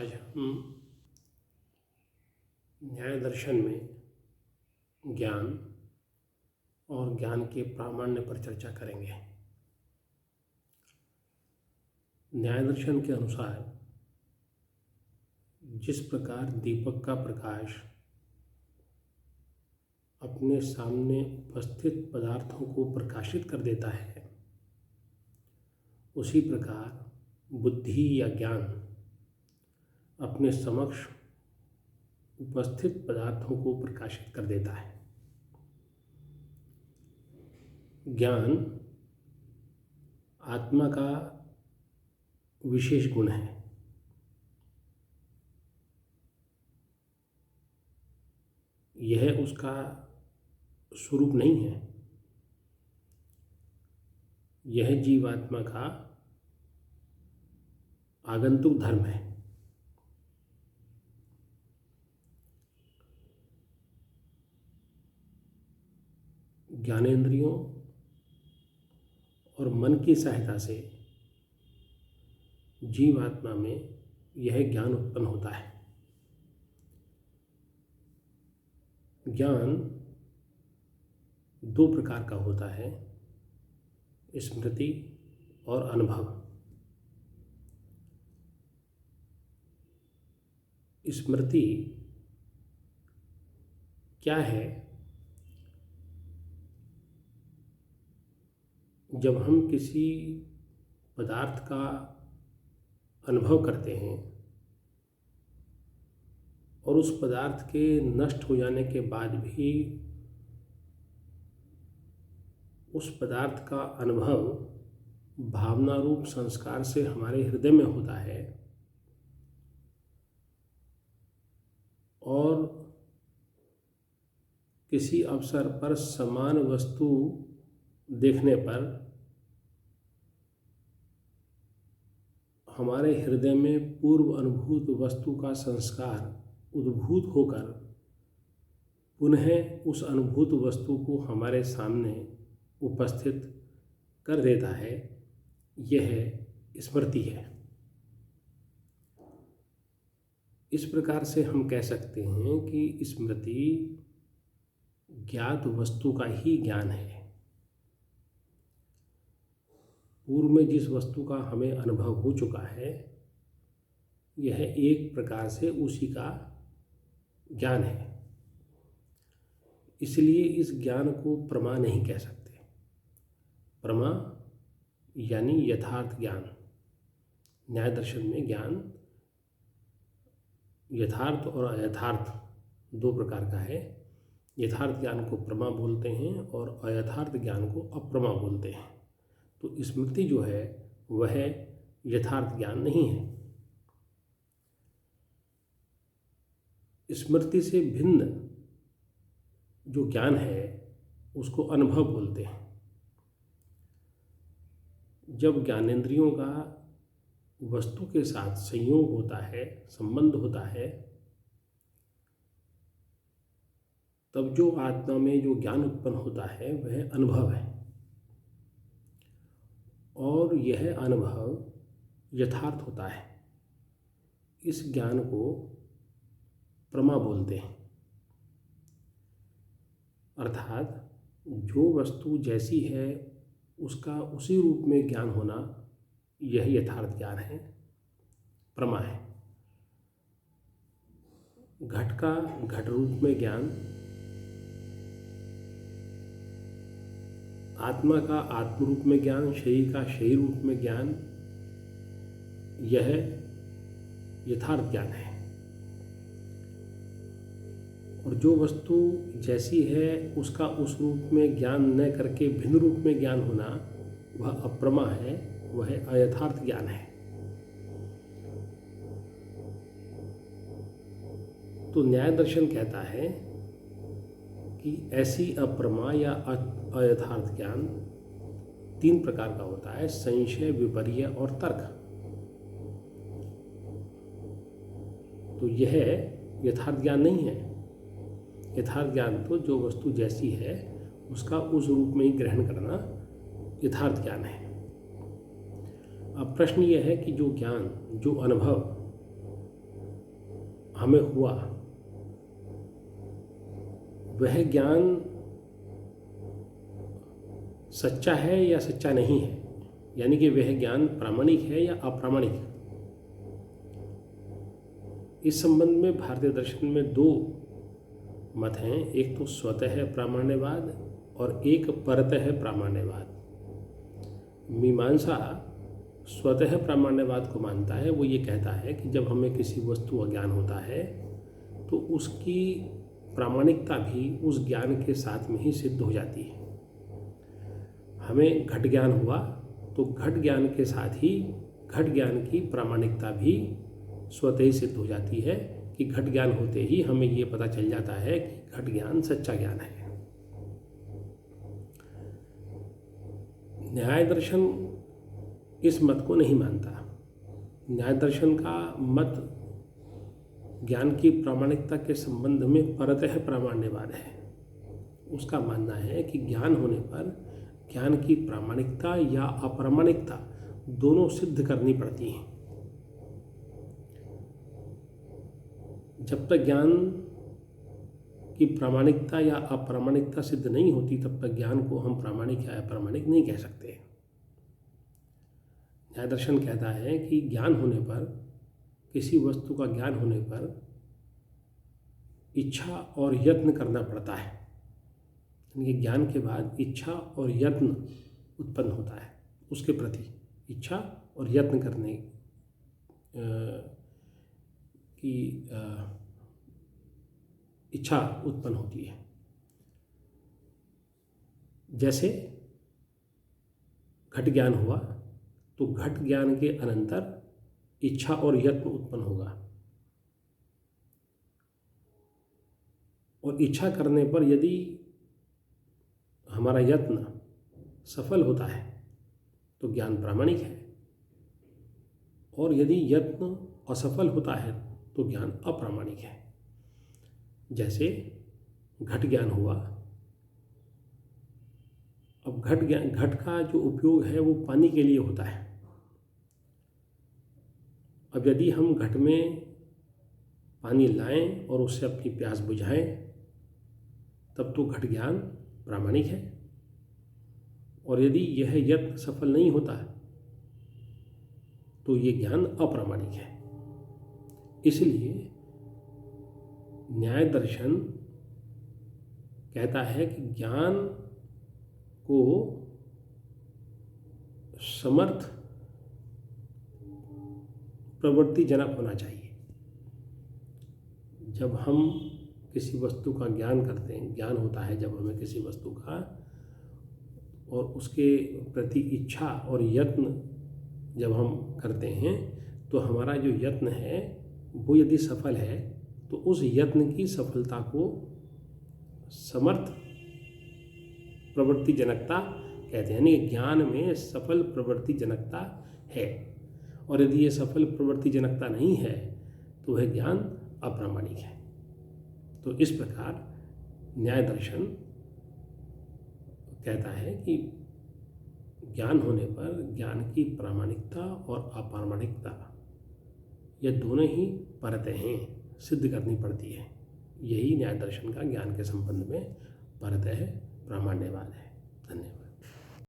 आज हम न्याय दर्शन में ज्ञान और ज्ञान के प्रामाण्य पर चर्चा करेंगे। न्याय दर्शन के अनुसार जिस प्रकार दीपक का प्रकाश अपने सामने उपस्थित पदार्थों को प्रकाशित कर देता है, उसी प्रकार बुद्धि या ज्ञान अपने समक्ष उपस्थित पदार्थों को प्रकाशित कर देता है। ज्ञान आत्मा का विशेष गुण है। यह उसका स्वरूप नहीं है। यह जीवात्मा का आगंतुक धर्म है। ज्ञानेंद्रियों और मन की सहायता से जीवात्मा में यह ज्ञान उत्पन्न होता है। ज्ञान दो प्रकार का होता है, स्मृति और अनुभव। स्मृति क्या है? जब हम किसी पदार्थ का अनुभव करते हैं और उस पदार्थ के नष्ट हो जाने के बाद भी उस पदार्थ का अनुभव भावना रूप संस्कार से हमारे हृदय में होता है और किसी अवसर पर समान वस्तु देखने पर हमारे हृदय में पूर्व अनुभूत वस्तु का संस्कार उद्भूत होकर पुनः उस अनुभूत वस्तु को हमारे सामने उपस्थित कर देता है। यह स्मृति है। इस प्रकार से हम कह सकते हैं कि स्मृति ज्ञात वस्तु का ही ज्ञान है। पूर्व में जिस वस्तु का हमें अनुभव हो चुका है, यह एक प्रकार से उसी का ज्ञान है। इसलिए इस ज्ञान को प्रमा नहीं कह सकते। प्रमा यानी यथार्थ ज्ञान। न्याय दर्शन में ज्ञान यथार्थ और अयथार्थ दो प्रकार का है। यथार्थ ज्ञान को प्रमा बोलते हैं और अयथार्थ ज्ञान को अप्रमा बोलते हैं। तो स्मृति जो है वह यथार्थ ज्ञान नहीं है। स्मृति से भिन्न जो ज्ञान है उसको अनुभव बोलते हैं। जब ज्ञानेंद्रियों का वस्तु के साथ संयोग होता है, संबंध होता है, तब जो आत्मा में जो ज्ञान उत्पन्न होता है वह अनुभव है और यह अनुभव यथार्थ होता है। इस ज्ञान को प्रमा बोलते हैं। अर्थात जो वस्तु जैसी है उसका उसी रूप में ज्ञान होना, यह यथार्थ ज्ञान है, प्रमा है। घट का घट रूप में ज्ञान, आत्मा का आत्म रूप में ज्ञान, शरीर का शरीर रूप में ज्ञान, यह यथार्थ ज्ञान है। और जो वस्तु जैसी है उसका उस रूप में ज्ञान न करके भिन्न रूप में ज्ञान होना, वह अप्रमा है, वह अयथार्थ ज्ञान है। तो न्याय दर्शन कहता है कि ऐसी अप्रमा या अयथार्थ ज्ञान तीन प्रकार का होता है: संशय, विपर्य और तर्क। तो यह यथार्थ ज्ञान नहीं है। यथार्थ ज्ञान तो जो वस्तु जैसी है उसका उस रूप में ही ग्रहण करना यथार्थ ज्ञान है। अब प्रश्न यह है कि जो ज्ञान, जो अनुभव हमें हुआ वह ज्ञान सच्चा है या सच्चा नहीं है, यानी कि वह ज्ञान प्रामाणिक है या अप्रामाणिक है। इस संबंध में भारतीय दर्शन में दो मत हैं, एक तो स्वतः प्रामाण्यवाद और एक परतः प्रामाण्यवाद। मीमांसा स्वतः प्रामाण्यवाद को मानता है। वो ये कहता है कि जब हमें किसी वस्तु का ज्ञान होता है तो उसकी प्रामाणिकता भी उस ज्ञान के साथ में ही सिद्ध हो जाती है। हमें घट ज्ञान हुआ तो घट ज्ञान के साथ ही घट ज्ञान की प्रामाणिकता भी स्वतः ही सिद्ध हो जाती है कि घट ज्ञान होते ही हमें ये पता चल जाता है कि घट ज्ञान सच्चा ज्ञान है। न्याय दर्शन इस मत को नहीं मानता। न्याय दर्शन का मत ज्ञान की प्रामाणिकता के संबंध में परतः प्रामाण्यवाद है। उसका मानना है कि ज्ञान होने पर ज्ञान की प्रामाणिकता या अप्रामाणिकता दोनों सिद्ध करनी पड़ती हैं। जब तक ज्ञान की प्रामाणिकता या अप्रामाणिकता सिद्ध नहीं होती तब तक ज्ञान को हम प्रामाणिक या अप्रामाणिक नहीं कह सकते। न्याय दर्शन कहता है कि ज्ञान होने पर, किसी वस्तु का ज्ञान होने पर इच्छा और यत्न करना पड़ता है। यानी कि ज्ञान के बाद इच्छा और यत्न उत्पन्न होता है, उसके प्रति इच्छा और यत्न करने की इच्छा उत्पन्न होती है। जैसे घट ज्ञान हुआ तो घट ज्ञान के अनंतर इच्छा और यत्न उत्पन्न होगा, और इच्छा करने पर यदि हमारा यत्न सफल होता है तो ज्ञान प्रामाणिक है, और यदि यत्न असफल होता है तो ज्ञान अप्रामाणिक है। जैसे घट ज्ञान हुआ, अब घट का जो उपयोग है वो पानी के लिए होता है। अब यदि हम घट में पानी लाएं और उससे अपनी प्यास बुझाएं तब तो घट ज्ञान प्रामाणिक है, और यदि यह यत्न सफल नहीं होता तो ये ज्ञान अप्रामाणिक है। इसलिए न्याय दर्शन कहता है कि ज्ञान को समर्थ प्रवृत्तिजनक होना चाहिए। जब हम किसी वस्तु का ज्ञान करते हैं, ज्ञान होता है जब हमें किसी वस्तु का, और उसके प्रति इच्छा और यत्न जब हम करते हैं तो हमारा जो यत्न है वो यदि सफल है तो उस यत्न की सफलता को समर्थ प्रवृत्तिजनकता कहते हैं। यानी ज्ञान में सफल प्रवृत्तिजनकता है, और यदि ये सफल प्रवृत्तिजनकता नहीं है तो वह ज्ञान अप्रामाणिक है। तो इस प्रकार न्याय दर्शन कहता है कि ज्ञान होने पर ज्ञान की प्रामाणिकता और अप्रामाणिकता ये दोनों ही परतें सिद्ध करनी पड़ती है। यही न्याय दर्शन का ज्ञान के संबंध में परतः प्रामाण्यवाद है। धन्यवाद।